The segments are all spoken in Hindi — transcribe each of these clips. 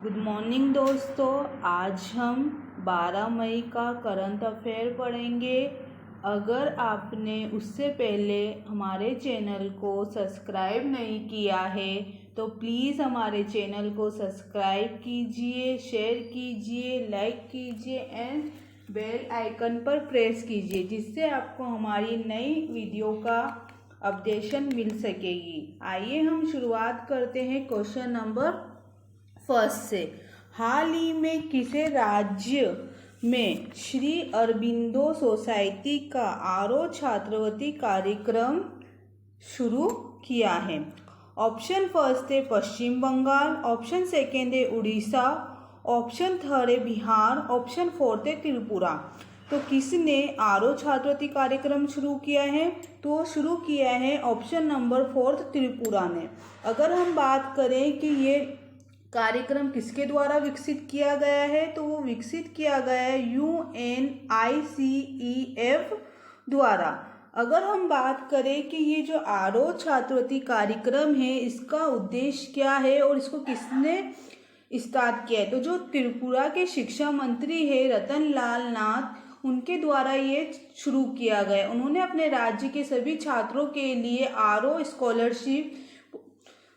गुड मॉर्निंग दोस्तों। आज हम 12 मई का करंट अफेयर पढ़ेंगे। अगर आपने उससे पहले हमारे चैनल को सब्सक्राइब नहीं किया है तो प्लीज़ हमारे चैनल को सब्सक्राइब कीजिए, शेयर कीजिए, लाइक कीजिए एंड बेल आइकन पर प्रेस कीजिए, जिससे आपको हमारी नई वीडियो का अपडेशन मिल सकेगी। आइए हम शुरुआत करते हैं क्वेश्चन नंबर फर्स्ट से। हाल ही में किसे राज्य में श्री अरबिंदो सोसाइटी का आरओ छात्रवृत्ति कार्यक्रम शुरू किया है? ऑप्शन फर्स्ट है पश्चिम बंगाल, ऑप्शन सेकेंड है उड़ीसा, ऑप्शन थर्ड है बिहार, ऑप्शन फोर्थ है त्रिपुरा। तो किसने आरओ छात्रवृत्ति कार्यक्रम शुरू किया है? तो शुरू किया है ऑप्शन नंबर फोर्थ, त्रिपुरा ने। अगर हम बात करें कि ये कार्यक्रम किसके द्वारा विकसित किया गया है, तो वो विकसित किया गया है UNICEF द्वारा। अगर हम बात करें कि ये जो आरओ छात्रवृत्ति कार्यक्रम है, इसका उद्देश्य क्या है और इसको किसने स्टार्ट किया है, तो जो त्रिपुरा के शिक्षा मंत्री है रतन लाल नाथ, उनके द्वारा ये शुरू किया गया। उन्होंने अपने राज्य के सभी छात्रों के लिए आरओ स्कॉलरशिप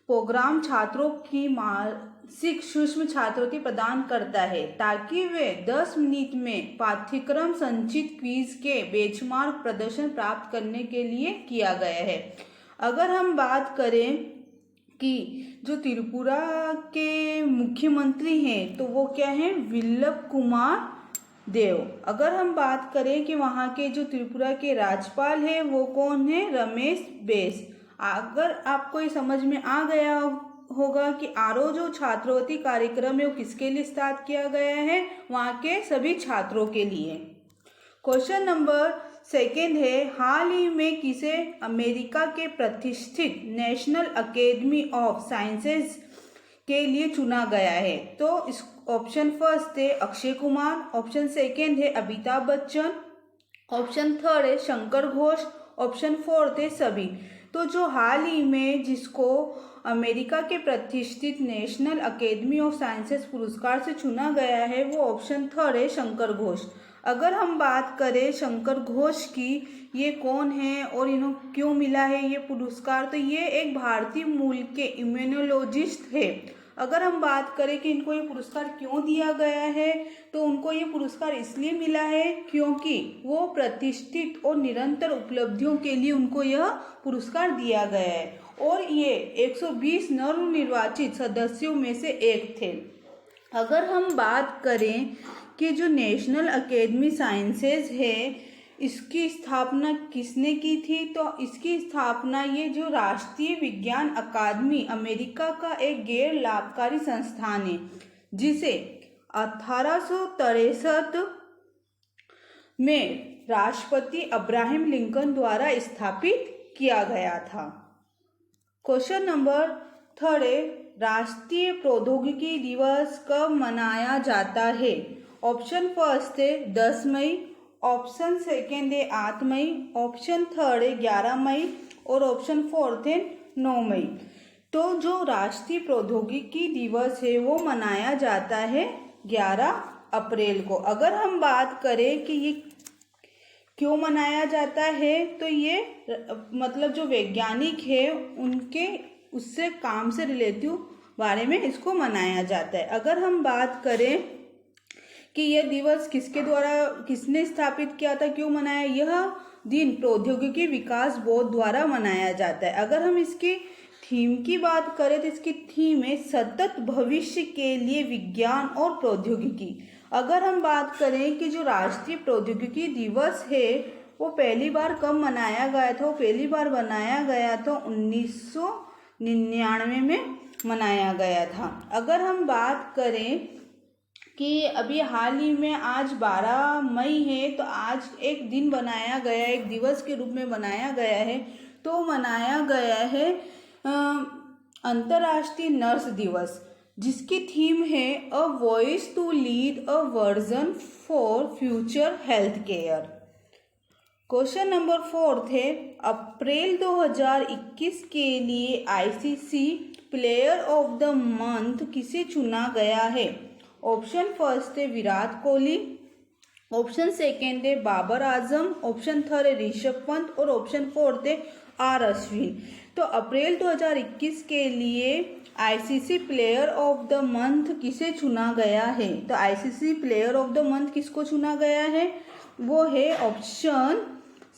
प्रोग्राम छात्रों की मासिक सूक्ष्म छात्रवृत्ति प्रदान करता है, ताकि वे 10 मिनट में पाठ्यक्रम संचित क्विज के बेंचमार्क प्रदर्शन प्राप्त करने के लिए किया गया है। अगर हम बात करें कि जो त्रिपुरा के मुख्यमंत्री हैं, तो वो क्या हैं? विप्लव कुमार देव। अगर हम बात करें कि वहाँ के जो त्रिपुरा के राज्यपाल हैं, वो कौन है? रमेश बैस। अगर आपको ये समझ में आ गया होगा कि आरओ जो छात्रवृत्ति कार्यक्रम है वो किसके लिए स्टार्ट किया गया है? वहाँ के सभी छात्रों के लिए। क्वेश्चन नंबर सेकेंड है, हाल ही में किसे अमेरिका के प्रतिष्ठित नेशनल अकेडमी ऑफ साइंसेज के लिए चुना गया है? तो इस ऑप्शन फर्स्ट है अक्षय कुमार, ऑप्शन सेकेंड है अमिताभ बच्चन, ऑप्शन थर्ड है शंकर घोष, ऑप्शन फोर्थ है सभी। तो जो हाल ही में जिसको अमेरिका के प्रतिष्ठित नेशनल अकेडमी ऑफ साइंसेस पुरस्कार से चुना गया है, वो ऑप्शन थर्ड है शंकर घोष। अगर हम बात करें शंकर घोष की, ये कौन है और इन्हें क्यों मिला है ये पुरस्कार, तो ये एक भारतीय मूल के इम्यूनोलॉजिस्ट है। अगर हम बात करें कि इनको ये पुरस्कार क्यों दिया गया है, तो उनको ये पुरस्कार इसलिए मिला है क्योंकि वो प्रतिष्ठित और निरंतर उपलब्धियों के लिए उनको यह पुरस्कार दिया गया है, और ये 120 नवनिर्वाचित सदस्यों में से एक थे। अगर हम बात करें कि जो नेशनल अकेडमी साइंसेज है, इसकी स्थापना किसने की थी, तो इसकी स्थापना ये जो राष्ट्रीय विज्ञान अकादमी अमेरिका का एक गैर लाभकारी संस्थान है, जिसे 1863 में राष्ट्रपति अब्राहम लिंकन द्वारा स्थापित किया गया था। क्वेश्चन नंबर थर्ड है, राष्ट्रीय प्रौद्योगिकी दिवस कब मनाया जाता है? ऑप्शन फर्स्ट है 10 मई, ऑप्शन सेकेंड है 8 मई, ऑप्शन थर्ड है 11 मई और ऑप्शन फोर्थ है 9 मई। तो जो राष्ट्रीय प्रौद्योगिकी दिवस है वो मनाया जाता है 11 अप्रैल को। अगर हम बात करें कि ये क्यों मनाया जाता है, तो ये मतलब जो वैज्ञानिक है उनके उससे काम से रिलेटिव बारे में इसको मनाया जाता है। अगर हम बात करें कि यह दिवस किसके द्वारा किसने स्थापित किया था, क्यों मनाया, यह दिन प्रौद्योगिकी विकास बोर्ड द्वारा मनाया जाता है। अगर हम इसकी थीम की बात करें तो इसकी थीम है सतत भविष्य के लिए विज्ञान और प्रौद्योगिकी। अगर हम बात करें कि जो राष्ट्रीय प्रौद्योगिकी दिवस है वो पहली बार कब मनाया गया था, वो पहली बार बनाया गया था 1999 में मनाया गया था। अगर हम बात करें कि अभी हाल ही में आज 12 मई है, तो आज एक दिन बनाया गया, एक दिवस के रूप में बनाया गया है, तो मनाया गया है अंतर्राष्ट्रीय नर्स दिवस, जिसकी थीम है a voice to lead a version for future health care. Question number fourth है, अप्रैल 2021 के लिए ICC player of the month किसे चुना गया है? ऑप्शन फर्स्ट है विराट कोहली, ऑप्शन सेकेंड है बाबर आजम, ऑप्शन थर्ड है ऋषभ पंत और ऑप्शन फोर्थ है आर अश्विन। तो अप्रैल 2021 के लिए ICC player of the month किसे चुना गया है? तो ICC player of the month किसको चुना गया है? वो है ऑप्शन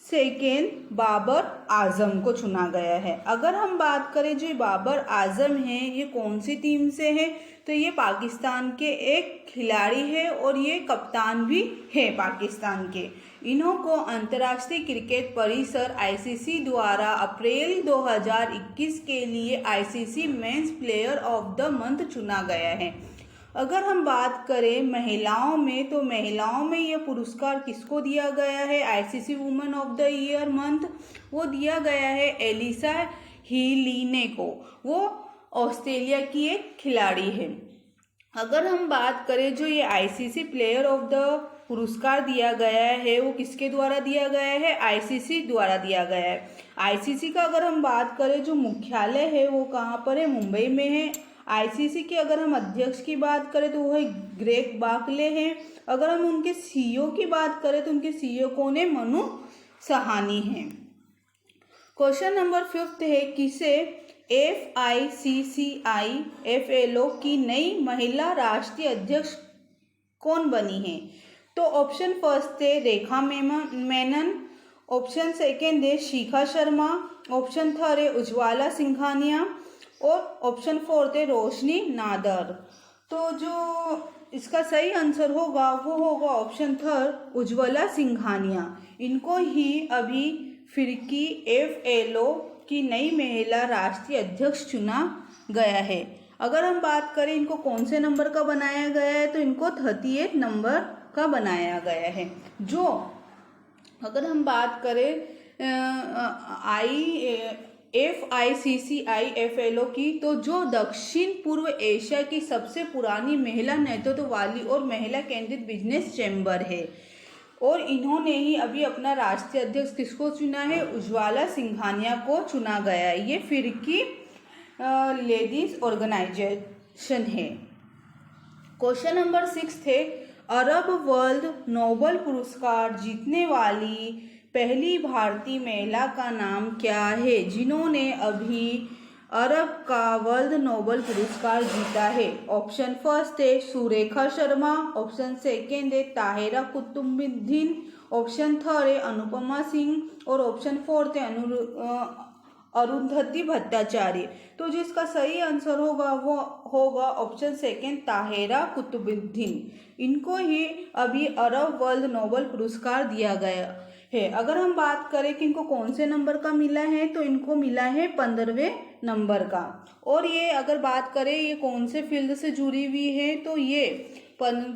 सेकेंड बाबर आजम को चुना गया है। अगर हम बात करें जो बाबर आजम हैं ये कौन सी टीम से है? तो ये पाकिस्तान के एक खिलाड़ी है और ये कप्तान भी है पाकिस्तान के। इन्हों को अंतर्राष्ट्रीय क्रिकेट परिषद आईसीसी द्वारा अप्रैल 2021 के लिए ICC men's player of the month चुना गया है। अगर हम बात करें महिलाओं में तो महिलाओं में यह पुरस्कार किसको दिया गया है? ICC women of the year month वो दिया गया है एलिसा हीलिने को। वो ऑस्ट्रेलिया की एक खिलाड़ी है। अगर हम बात करें जो ये आईसीसी प्लेयर ऑफ द पुरस्कार दिया गया है वो किसके द्वारा दिया गया है? आईसीसी द्वारा दिया गया है। आईसीसी का अगर हम बात करें जो मुख्यालय है वो कहाँ पर है? मुंबई में है। आईसीसी के अगर हम अध्यक्ष की बात करें तो वो ग्रेग बार्कले हैं। अगर हम उनके सीईओ की बात करें तो उनके सीईओ कौन है? मनु सहानी हैं। क्वेश्चन नंबर 5 है किसे FICCI की नई महिला राष्ट्रीय अध्यक्ष कौन बनी है? तो ऑप्शन फर्स्ट है रेखा मेनन, ऑप्शन सेकेंड है शिखा शर्मा, ऑप्शन थर्ड है उज्ज्वला सिंघानिया और ऑप्शन फोर्थ है रोशनी नादर। तो जो इसका सही आंसर होगा वो होगा ऑप्शन थर्ड उज्ज्वला सिंघानिया। इनको ही अभी फिरकी FLO की नई महिला राष्ट्रीय अध्यक्ष चुना गया है। अगर हम बात करें इनको कौन से नंबर का बनाया गया है तो इनको 38 नंबर का बनाया गया है। जो अगर हम बात करें FICCI की तो जो दक्षिण पूर्व एशिया की सबसे पुरानी महिला नेतृत्व वाली और महिला केंद्रित बिजनेस चैम्बर है। और इन्होंने ही अभी अपना राष्ट्रीय अध्यक्ष किसको चुना है? उज्ज्वला सिंघानिया को चुना गया है। ये फिरकी लेडीज ऑर्गेनाइजेशन है। क्वेश्चन नंबर 6 थे अरब वर्ल्ड नोबेल पुरस्कार जीतने वाली पहली भारतीय महिला का नाम क्या है जिन्होंने अभी अरब का वर्ल्ड नोबेल पुरस्कार जीता है? ऑप्शन फर्स्ट है सुरेखा शर्मा, ऑप्शन सेकेंड है ताहिरा कुतुबुद्दीन, ऑप्शन थर्ड है अनुपमा सिंह और ऑप्शन फोर्थ है अरुंधति भट्टाचार्य। तो जिसका सही आंसर होगा वो होगा ऑप्शन सेकेंड ताहिरा कुतुबुद्दीन। इनको ही अभी अरब वर्ल्ड नोबेल पुरस्कार दिया गया है। अगर हम बात करें कि इनको कौन से नंबर का मिला है तो इनको मिला है 15वें नंबर का। और ये अगर बात करें ये कौन से फील्ड से जुड़ी हुई है तो ये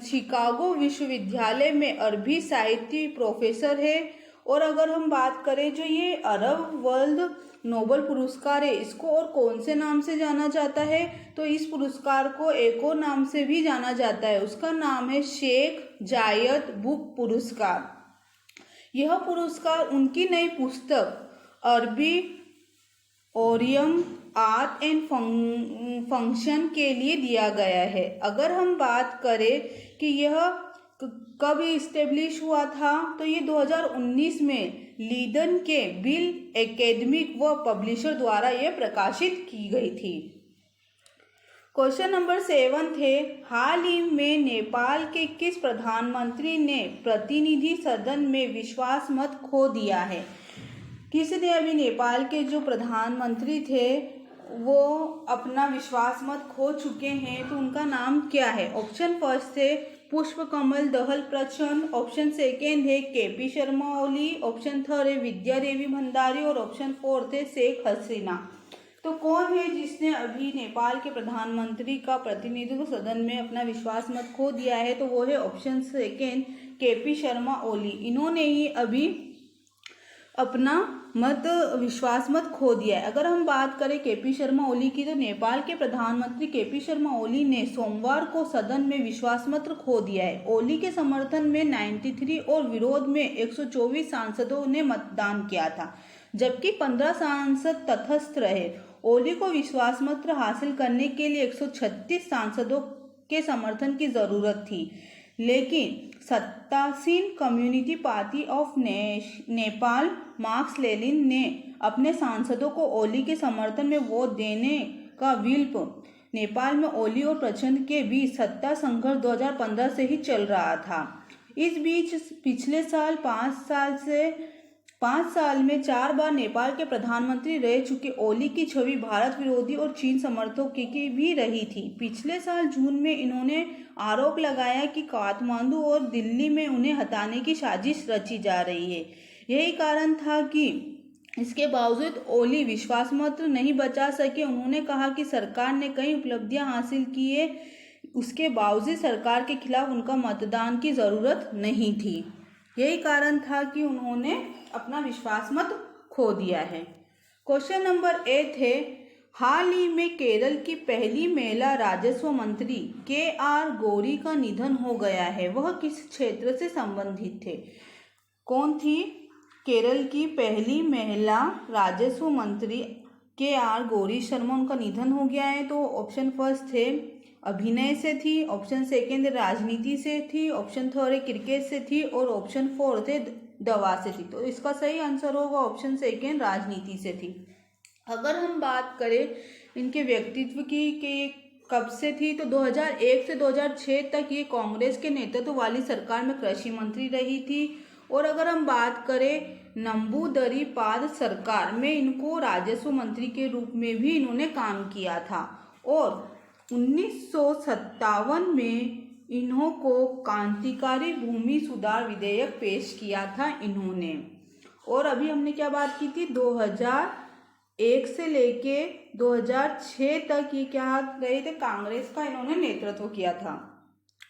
शिकागो विश्वविद्यालय में अरबी साहित्य प्रोफेसर है। और अगर हम बात करें जो ये अरब वर्ल्ड नोबेल पुरस्कार है इसको और कौन से नाम से जाना जाता है तो इस पुरस्कार को एक और नाम से भी जाना जाता है। उसका नाम है शेख जायद बुक पुरस्कार। यह पुरस्कार उनकी नई पुस्तक अरबी ओरियम आर्ट एंड फंक्शन के लिए दिया गया है। अगर हम बात करें कि यह कब इस्टेब्लिश हुआ था तो ये 2019 में लीडन के बिल एकेडमिक व पब्लिशर द्वारा यह प्रकाशित की गई थी। क्वेश्चन नंबर 7 थे हाल ही में नेपाल के किस प्रधानमंत्री ने प्रतिनिधि सदन में विश्वास मत खो दिया है? किसने अभी नेपाल के जो प्रधानमंत्री थे वो अपना विश्वास मत खो चुके हैं तो उनका नाम क्या है? ऑप्शन फर्स्ट है पुष्प कमल दहल प्रचंड, ऑप्शन सेकेंड है KP Sharma Oli, option third है विद्या देवी भंडारी और ऑप्शन फोर्थ है शेख हसीना। तो कौन है जिसने अभी नेपाल के प्रधानमंत्री का प्रतिनिधित्व सदन में अपना विश्वास मत खो दिया है? तो वो है option second KP Sharma Oli. इन्होंने ही अभी अपना विश्वास मत खो दिया है। अगर हम बात करें KP शर्मा ओली की तो नेपाल के प्रधानमंत्री KP शर्मा ओली ने सोमवार को सदन में विश्वास मत खो दिया है। ओली के समर्थन में 93 और विरोध में 124 सांसदों ने मतदान किया था जबकि 15 सांसद तटस्थ रहे। ओली को विश्वास मत हासिल करने के लिए 136 सांसदों के समर्थन की जरूरत थी, लेकिन सत्तासीन community party of Nepal Marx Lenin ने अपने सांसदों को ओली के समर्थन में वोट देने का विकल्प। नेपाल में ओली और प्रचंड के बीच सत्ता संघर्ष 2015 से ही चल रहा था। इस बीच पिछले साल 5 साल में 4 बार नेपाल के प्रधानमंत्री रह चुके ओली की छवि भारत विरोधी और चीन समर्थकों की भी रही थी। पिछले साल जून में इन्होंने आरोप लगाया कि काठमांडू और दिल्ली में उन्हें हटाने की साजिश रची जा रही है। यही कारण था कि इसके बावजूद ओली विश्वासमत नहीं बचा सके। उन्होंने कहा कि सरकार ने कई उपलब्धियां हासिल की है, उसके बावजूद सरकार के खिलाफ उनका मतदान की ज़रूरत नहीं थी। यही कारण था कि उन्होंने अपना विश्वासमत खो दिया है। क्वेश्चन नंबर 8 है, हाल ही में केरल की पहली महिला राजस्व मंत्री KR गौरी का निधन हो गया है। वह किस क्षेत्र से संबंधित थे? कौन थी? केरल की पहली महिला राजस्व मंत्री KR गौरी शर्मा, उनका निधन हो गया है। तो ऑप्शन फर्स्ट थे अभिनय से थी, ऑप्शन सेकेंड राजनीति से थी, ऑप्शन थर्ड क्रिकेट से थी और ऑप्शन फोर्थ है दवा से थी। तो इसका सही आंसर होगा ऑप्शन सेकेंड राजनीति से थी। अगर हम बात करें इनके व्यक्तित्व की कि कब से थी, तो 2001 से 2006 तक ये कांग्रेस के नेतृत्व वाली सरकार में कृषि मंत्री रही थी। और अगर हम बात करें नंबूदरी-पाद सरकार में इनको राजस्व मंत्री के रूप में भी इन्होंने काम किया था। और 1957 में इन्हों को क्रांतिकारी भूमि सुधार विधेयक पेश किया था इन्होंने। और अभी हमने क्या बात की थी, 2001 से लेके 2006 तक ये क्या रहे थे, कांग्रेस का इन्होंने नेतृत्व किया था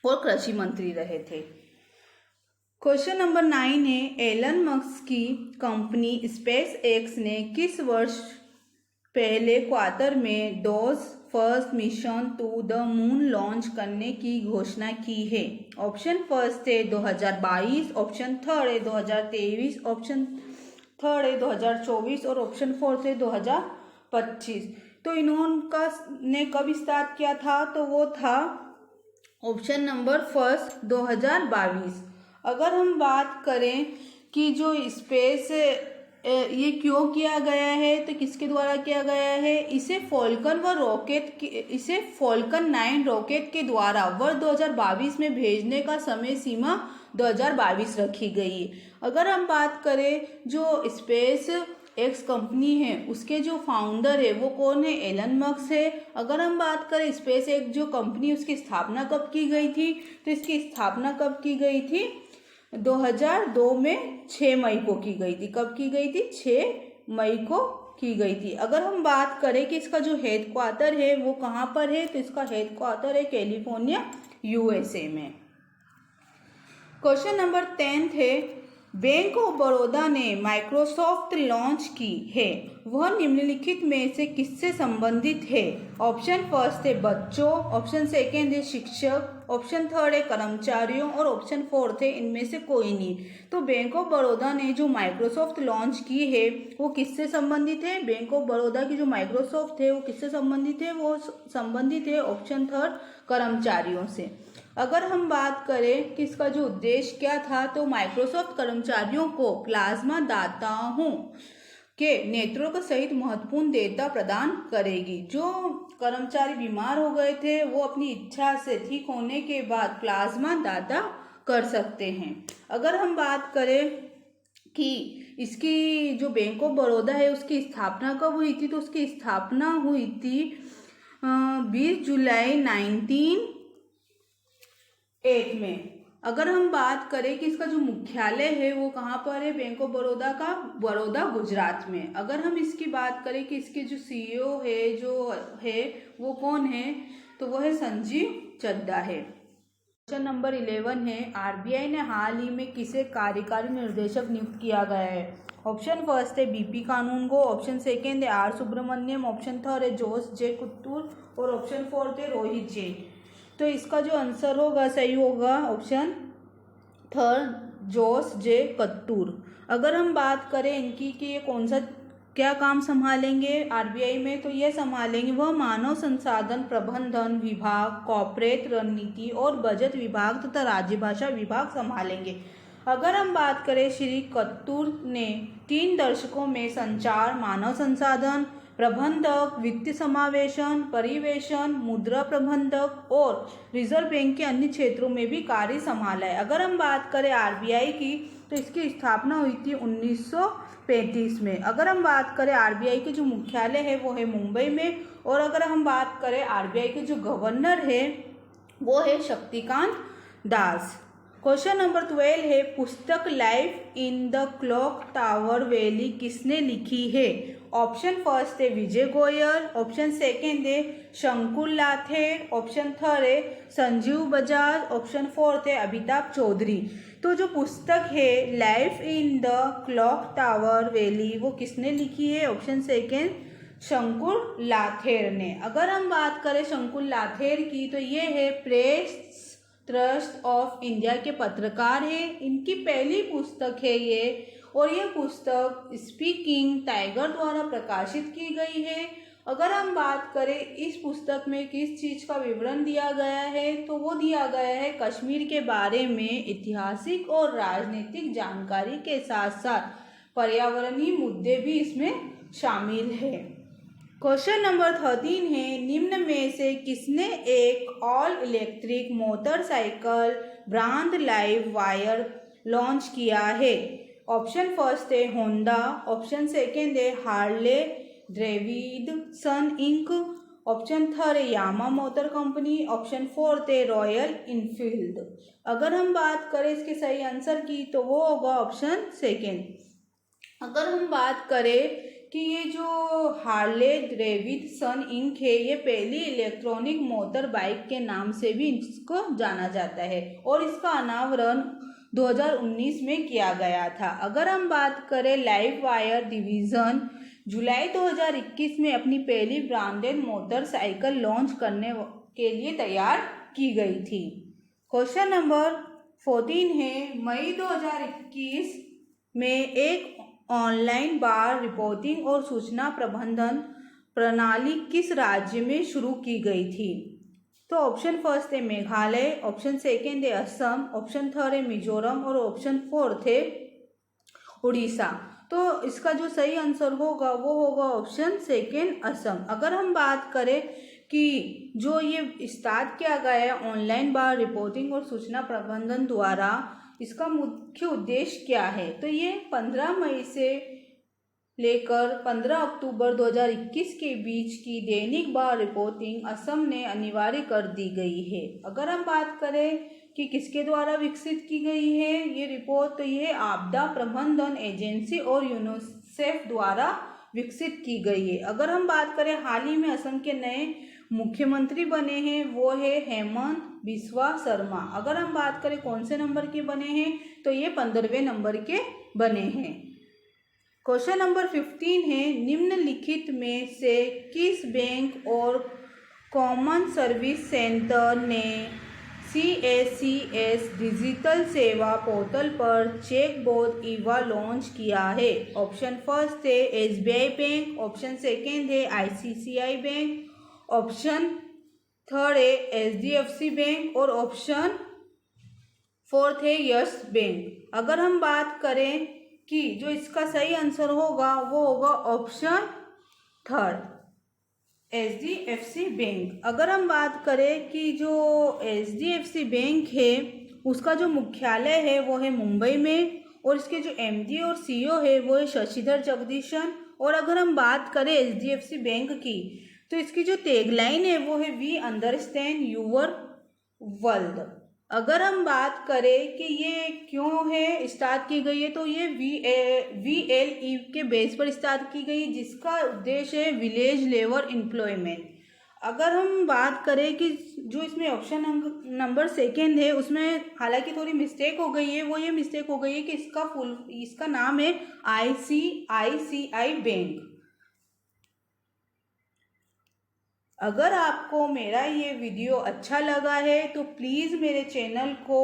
और कृषि मंत्री रहे थे। क्वेश्चन नंबर 9 है, एलन मस्क की कंपनी स्पेस एक्स ने किस वर्ष पहले क्वार्टर में DOGE first mission to the moon launch करने की घोषणा की है? ऑप्शन फर्स्ट है 2022, ऑप्शन थर्ड है 2023, ऑप्शन थर्ड है 2024 और ऑप्शन फोर्थ है 2025। तो इन्होंने कब स्टार्ट किया था? तो वो था ऑप्शन नंबर फर्स्ट 2022। अगर हम बात करें कि जो स्पेस ये क्यों किया गया है, तो किसके द्वारा किया गया है? इसे फॉल्कन 9 रॉकेट के द्वारा वर्ष 2022 में भेजने का समय सीमा 2022 रखी गई है। अगर हम बात करें जो स्पेस एक्स कंपनी है उसके जो फाउंडर है वो कौन है? एलन मस्क है। अगर हम बात करें स्पेस एक्स जो कंपनी उसकी स्थापना कब की गई थी, तो इसकी स्थापना कब की गई थी? 2002 में 6 मई को की गई थी। कब की गई थी? 6 मई को की गई थी। अगर हम बात करें कि इसका जो हेड क्वार्टर है वो कहाँ पर है, तो इसका हेड क्वार्टर है कैलिफोर्निया USA में। क्वेश्चन नंबर 10 है, बैंक ऑफ बड़ौदा ने माइक्रोसॉफ्ट लॉन्च की है, वह निम्नलिखित में से किससे संबंधित है? ऑप्शन फर्स्ट है बच्चों, ऑप्शन सेकेंड है शिक्षक, ऑप्शन थर्ड है कर्मचारियों और ऑप्शन फोर्थ है इनमें से कोई नहीं। तो बैंक ऑफ बड़ौदा ने जो माइक्रोसॉफ्ट लॉन्च की है वो किससे संबंधित है? बैंक ऑफ बड़ौदा की जो माइक्रोसॉफ्ट है वो किससे संबंधित है? वो संबंधित है ऑप्शन थर्ड कर्मचारियों से। अगर हम बात करें कि इसका जो उद्देश्य क्या था, तो माइक्रोसॉफ्ट कर्मचारियों को प्लाज्मा दाताओं के नेतृत्व सहित महत्वपूर्ण डेटा प्रदान करेगी। जो कर्मचारी बीमार हो गए थे वो अपनी इच्छा से ठीक होने के बाद प्लाज्मा दाता कर सकते हैं। अगर हम बात करें कि इसकी जो बैंक ऑफ बड़ौदा है उसकी स्थापना कब हुई थी, तो उसकी स्थापना हुई थी 20 जुलाई 1908 में। अगर हम बात करें कि इसका जो मुख्यालय है वो कहाँ पर है, बैंक ऑफ बड़ौदा का बड़ौदा गुजरात में। अगर हम इसकी बात करें कि इसके जो CEO है जो है वो कौन है, तो वो है संजीव चड्ढा है। क्वेश्चन नंबर 11 है, RBI ने हाल ही में किसे कार्यकारी निर्देशक नियुक्त किया गया है? ऑप्शन फर्स्ट है BP कानून को, ऑप्शन सेकेंड है R सुब्रमण्यम, ऑप्शन थर्ड है जोस जे कुट्टूर और ऑप्शन फोर्थ है रोहित जैन। तो इसका जो आंसर होगा सही होगा ऑप्शन थर्ड जोस जे कट्टूर। अगर हम बात करें इनकी कि ये कौन सा क्या काम संभालेंगे आरबीआई में, तो ये संभालेंगे वह मानव संसाधन प्रबंधन विभाग, कॉर्पोरेट रणनीति और बजट विभाग तथा राजभाषा विभाग संभालेंगे। अगर हम बात करें, श्री कत्तूर ने 3 दशकों में संचार, मानव संसाधन प्रबंधक, वित्त समावेशन परिवेशन, मुद्रा प्रबंधक और रिजर्व बैंक के अन्य क्षेत्रों में भी कार्य संभाला है। अगर हम बात करें आरबीआई की, तो इसकी स्थापना हुई थी 1935 में। अगर हम बात करें आरबीआई के जो मुख्यालय है वो है मुंबई में, और अगर हम बात करें आरबीआई के जो गवर्नर है वो है शक्तिकांत दास। क्वेश्चन नंबर 12 है, पुस्तक life in the clock tower valley किसने लिखी है? ऑप्शन फर्स्ट है विजय गोयल, ऑप्शन सेकेंड है शंकुल लाथेर, ऑप्शन थर्ड है संजीव बजाज, ऑप्शन फोर्थ है अमिताभ चौधरी। तो जो पुस्तक है life in the clock tower valley वो किसने लिखी है? ऑप्शन सेकेंड शंकुल लाथेर ने। अगर हम बात करें शंकुल लाथेर की, तो ये है प्रेस ट्रस्ट ऑफ इंडिया के पत्रकार हैं। इनकी पहली पुस्तक है ये, और यह पुस्तक स्पीकिंग टाइगर द्वारा प्रकाशित की गई है। अगर हम बात करें इस पुस्तक में किस चीज़ का विवरण दिया गया है, तो वो दिया गया है कश्मीर के बारे में ऐतिहासिक और राजनीतिक जानकारी के साथ साथ पर्यावरणीय मुद्दे भी इसमें शामिल है। क्वेश्चन नंबर 13 है, निम्न में से किसने एक all electric motorcycle brand LiveWire launch किया है? ऑप्शन फर्स्ट है होंडा, ऑप्शन सेकेंड है Harley Davidson Inc, option third है Yamaha motor company, option fourth है रॉयल इनफील्ड। अगर हम बात करें इसके सही आंसर की, तो वो होगा ऑप्शन सेकेंड। अगर हम बात करें कि ये जो हार्ले डेविडसन इंक है, ये पहली इलेक्ट्रॉनिक मोटर बाइक के नाम से भी इसको जाना जाता है, और इसका अनावरण 2019 में किया गया था। अगर हम बात करें लाइव वायर डिवीज़न जुलाई 2021 में अपनी पहली ब्रांडेड मोटरसाइकिल लॉन्च करने के लिए तैयार की गई थी। क्वेश्चन नंबर 14 है, मई 2021 में एक ऑनलाइन बार रिपोर्टिंग और सूचना प्रबंधन प्रणाली किस राज्य में शुरू की गई थी? तो ऑप्शन फर्स्ट है मेघालय, ऑप्शन सेकेंड है असम, ऑप्शन थर्ड है मिजोरम और ऑप्शन फोर्थ है उड़ीसा। तो इसका जो सही आंसर होगा वो होगा ऑप्शन सेकेंड असम। अगर हम बात करें कि जो ये स्टार्ट किया गया है ऑनलाइन बार रिपोर्टिंग और सूचना प्रबंधन द्वारा, इसका मुख्य उद्देश्य क्या है, तो ये 15 मई से लेकर 15 अक्टूबर 2021 के बीच की दैनिक बार रिपोर्टिंग असम ने अनिवार्य कर दी गई है। अगर हम बात करें कि किसके द्वारा विकसित की गई है ये रिपोर्ट, तो ये आपदा प्रबंधन एजेंसी और यूनिसेफ द्वारा विकसित की गई है। अगर हम बात करें हाल ही में असम के नए मुख्यमंत्री बने हैं वो है हेमंत बिस्वा शर्मा। अगर हम बात करें कौन से नंबर के बने हैं, तो ये 15वें नंबर के बने हैं। क्वेश्चन नंबर 15 है, निम्नलिखित में से किस बैंक और कॉमन सर्विस सेंटर ने CACS डिजिटल सेवा पोर्टल पर चेकबोर्ड ईवा लॉन्च किया है? ऑप्शन फर्स्ट है SBI बैंक, ऑप्शन सेकेंड है ICICI बैंक, ऑप्शन थर्ड है HDFC बैंक और ऑप्शन फोर्थ है यस बैंक। अगर हम बात करें कि जो इसका सही आंसर होगा वो होगा ऑप्शन थर्ड HDFC बैंक। अगर हम बात करें कि जो HDFC बैंक है उसका जो मुख्यालय है वो है मुंबई में, और इसके जो MD और CEO है वो है शशिधर जगदीशन। और अगर हम बात करें HDFC बैंक की, तो इसकी जो टैगलाइन है वो है वी अंडरस्टैंड यूर वर्ल्ड। अगर हम बात करें कि ये क्यों है स्टार्ट की गई है, तो ये VLE के बेस पर स्टार्ट की गई, जिसका उद्देश्य है विलेज लेवल एम्प्लॉयमेंट। अगर हम बात करें कि जो इसमें ऑप्शन नंबर सेकेंड है उसमें हालांकि थोड़ी मिस्टेक हो गई है, वो ये मिस्टेक हो गई है कि इसका नाम है ICICI बैंक। अगर आपको मेरा ये वीडियो अच्छा लगा है तो प्लीज़ मेरे चैनल को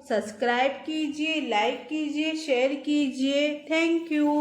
सब्सक्राइब कीजिए, लाइक कीजिए, शेयर कीजिए। Thank you.